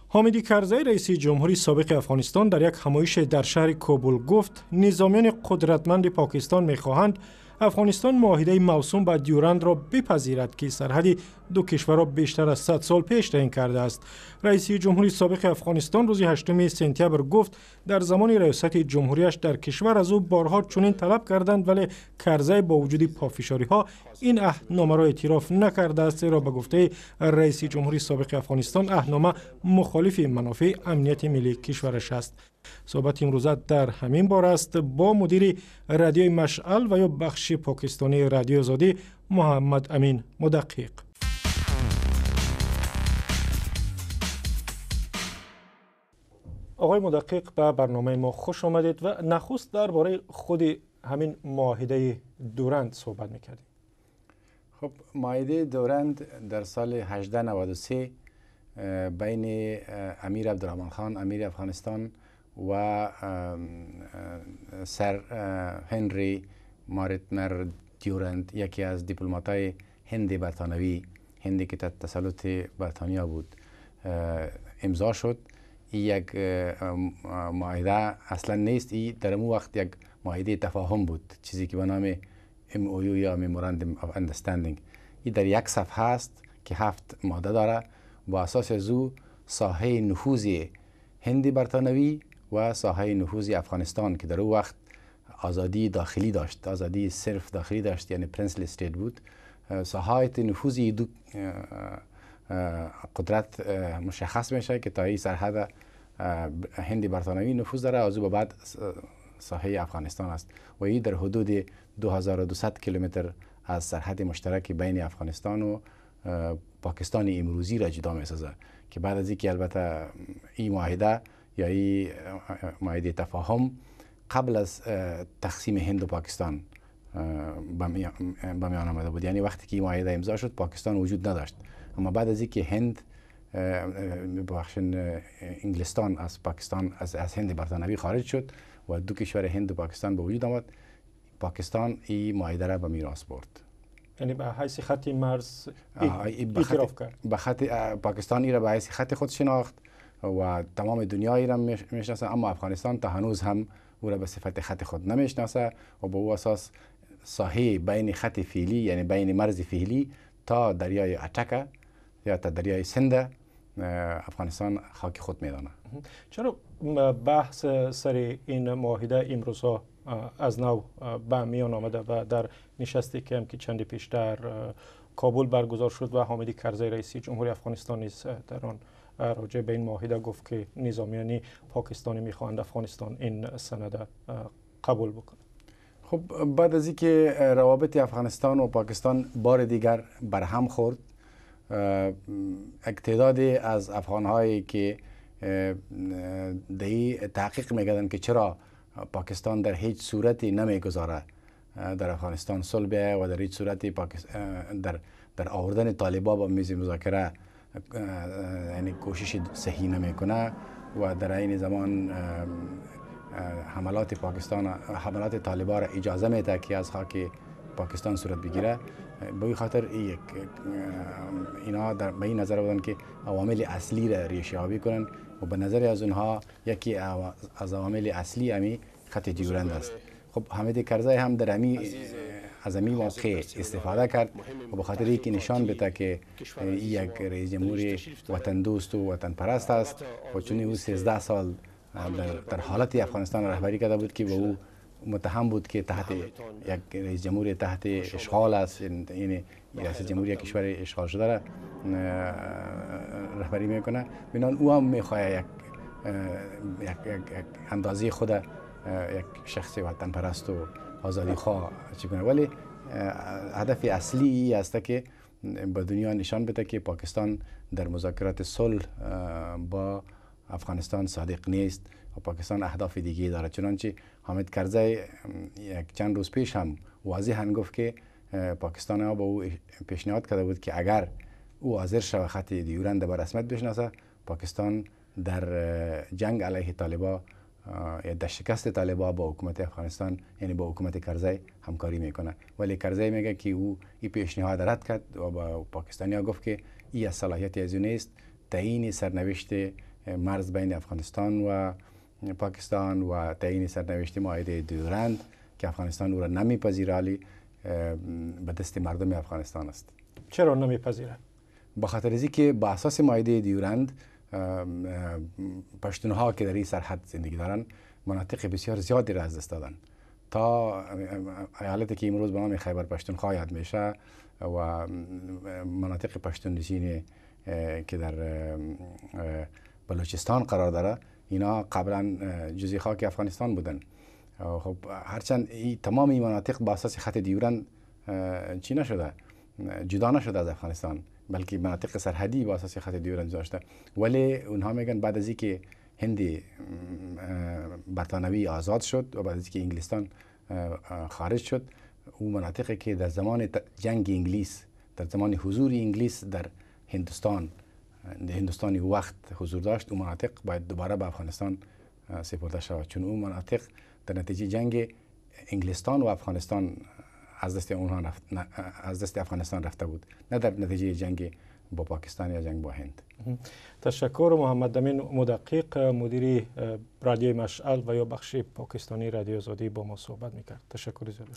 حامد کرزی رئیس جمهوری سابق افغانستان در یک همایش در شهر کابل گفت نظامیان قدرتمند پاکستان می‌خواهند افغانستان معاهده موسوم به دیورند را بپذیرد که سرحد دو کشور را بیشتر از 100 سال پیش تعیین کرده است. رئیس جمهوری سابق افغانستان روز 8 سپتامبر گفت در زمان ریاست جمهوریش در کشور از او بارها چنین طلب کردند، ولی کرزی با وجود پافشاری‌ها این عهدنامه را اعتراف نکرده است، زیرا به گفته رئیس جمهوری سابق افغانستان عهدنامه مخالف منافع امنیت ملی کشورش است. صحبت امروزه در همین باره است با مدیر رادیوی مشعل و یا بخش پاکستانی رادیو آزادی محمد امین مدقق. آقای مدقق به برنامه ما خوش آمدید و نخست درباره خود همین معاهده دورند صحبت می‌کردیم. خب معاهده دورند در سال 1893 بین امیر عبدالرحمن خان امیر افغانستان و سر هنری مارتنر دیورند، یکی از دیپلمات‌های هند برطانوی، هندی که تحت تسلط بریتانیا بود، امضا شد. این یک معاهده اصلا نیست، این در اون وقت یک معاهده تفاهم بود، چیزی که به نام MOU یا Memorandum of Understanding. این در یک صفحه است که 7 ماده داره. با اساس از او ساحه نفوذ هند برطانوی و ساحه نفوذ افغانستان که در اون وقت آزادی داخلی داشت، آزادی صرف داخلی داشت، یعنی پرنسلی استیت بود، ساحه نفوذ دو قدرت مشخص میشه که تا این سرحد هند برطانوی نفوذ داره، از او بعد ساحه افغانستان است و این در حدود 2200 کیلومتر از سرحد مشترک بین افغانستان و پاکستان امروزی را جدا میسازه، که بعد از اینکه البته این معاهده یا این معاهده تفاهم قبل از تقسیم هند و پاکستان به میان آمده بود. یعنی وقتی که این معاهده امضا شد پاکستان وجود نداشت، اما بعد از اینکه هند انگلستان از پاکستان از هند برطانوی خارج شد و دو کشور هند و پاکستان به وجود آمد، پاکستان این معاهده را به میراث برد. یعنی به حیث خط مرز اعتراف کرد. به خط پاکستان ای را به حیث خط خود شناخت و تمام دنیا ای را میشناسه، اما افغانستان تا هنوز هم او را به صفت خط خود نمیشناسه و به او اساس ساحه بین خط فعلی یعنی بین مرز فعلی تا دریای اټکه یا تا دریای سند افغانستان خاک خود میدانه. چرا بحث سر این معاهده امروزها از نو به میان آمده و در نشستی که هم که چندی پیش در کابل برگزار شد و حامد کرزی رئیس جمهوری افغانستان نیز در آن راجع به این معاهده گفت که نظامیان پاکستانی میخواهند افغانستان این سند قبول بکنه؟ خب بعد از اینکه روابط افغانستان و پاکستان بار دیگر برهم خورد، تعداد از افغان‌هایی که تحقیق می‌کردند که چرا پاکستان در هیچ صورتی نمیگذاره در افغانستان صلح بیاید و در هیچ صورتی در آوردن طالبان به میز مذاکره یعنی کوشش صحیح نمیکنه و در این زمان حملات طالبان را اجازه میده که از خاک پاکستان صورت بگیره، به این خاطر اینا به این نظر بودن که عوامل اصلی را ریشه‌یابی کنن و به نظر از اونها یکی از عوامل اصلی امی خط دیورند است. خب حامد کرزی هم در از امی موقع استفاده کرد و به خاطر اینکه نشان بده که یک رئیس جمهور وطن دوست و وطن پرست است و چون او 13 سال در حالت افغانستان رهبری کرده بود که به او متهم بود که تحت یک رئیس جمهور تحت اشغال است، یعنی رئیس جمهوری کشور اشغال شده را رهبری میکنه، بنابراین او هم میخواد یک اندازه خود یک شخص وطن پرست و آزادی خواه چگونه، ولی هدف اصلی است که به دنیا نشان بده که پاکستان در مذاکرات صلح با افغانستان صادق نیست و پاکستان اهداف دیگه داره. چنانچه حامد کرزی یک چند روز پیش هم واضحاً گفت که پاکستان ها به او پیشنهاد کرده بود که اگر او حاضر شود خط دیورند به رسمیت بشناسه، پاکستان در جنگ علیه طالبان یا در شکست طالبان با حکومت افغانستان یعنی با حکومت کرزی همکاری میکنه، ولی کرزی میگه که او این پیشنهاد رد کرد و با پاکستانی ها گفت که این از صلاحیت از او نیست تعیین سرنوشت مرز بین افغانستان و پاکستان و تعیین سرنوشت معاهده دیورند که افغانستان او را نمیپذیرالی به دست مردم افغانستان است. چرا نمیپذیرد؟ به خاطر از اینکه با اساس معاهده دیورند پشتونها که در این سرحد زندگی دارند مناطق بسیار زیادی را از دست دادن. تا ایالتی که امروز به نام خیبر پشتونخوا یاد میشه و مناطق پشتون نشین که در بلوچستان قرار داره، اینا قبلا جزء خاک افغانستان بودن. خب هرچند تمام این مناطق با اساس خط دیورند چی نشده، جدا نشده از افغانستان، بلکه مناطق سرحدی با اساس خط دیورند داشته، ولی اونها میگن بعد از اینکه هند برطانوی آزاد شد و بعد از اینکه انگلستان خارج شد، اون مناطقی که در زمان جنگ انگلیس، در زمان حضور انگلیس در هندوستانی وقت حضور داشت، اون مناطق باید دوباره به افغانستان سپرده شود، چون اون مناطق در نتیجه جنگ انگلستان و افغانستان از دست افغانستان رفته بود، نه در نتیجه جنگ با پاکستان یا جنگ با هند. تشکر. محمد امین مدقق، مدیری رادیوی مشعل و یا بخش پاکستانی رادیو آزادی با ما صحبت میکرد. تشکر زیاد.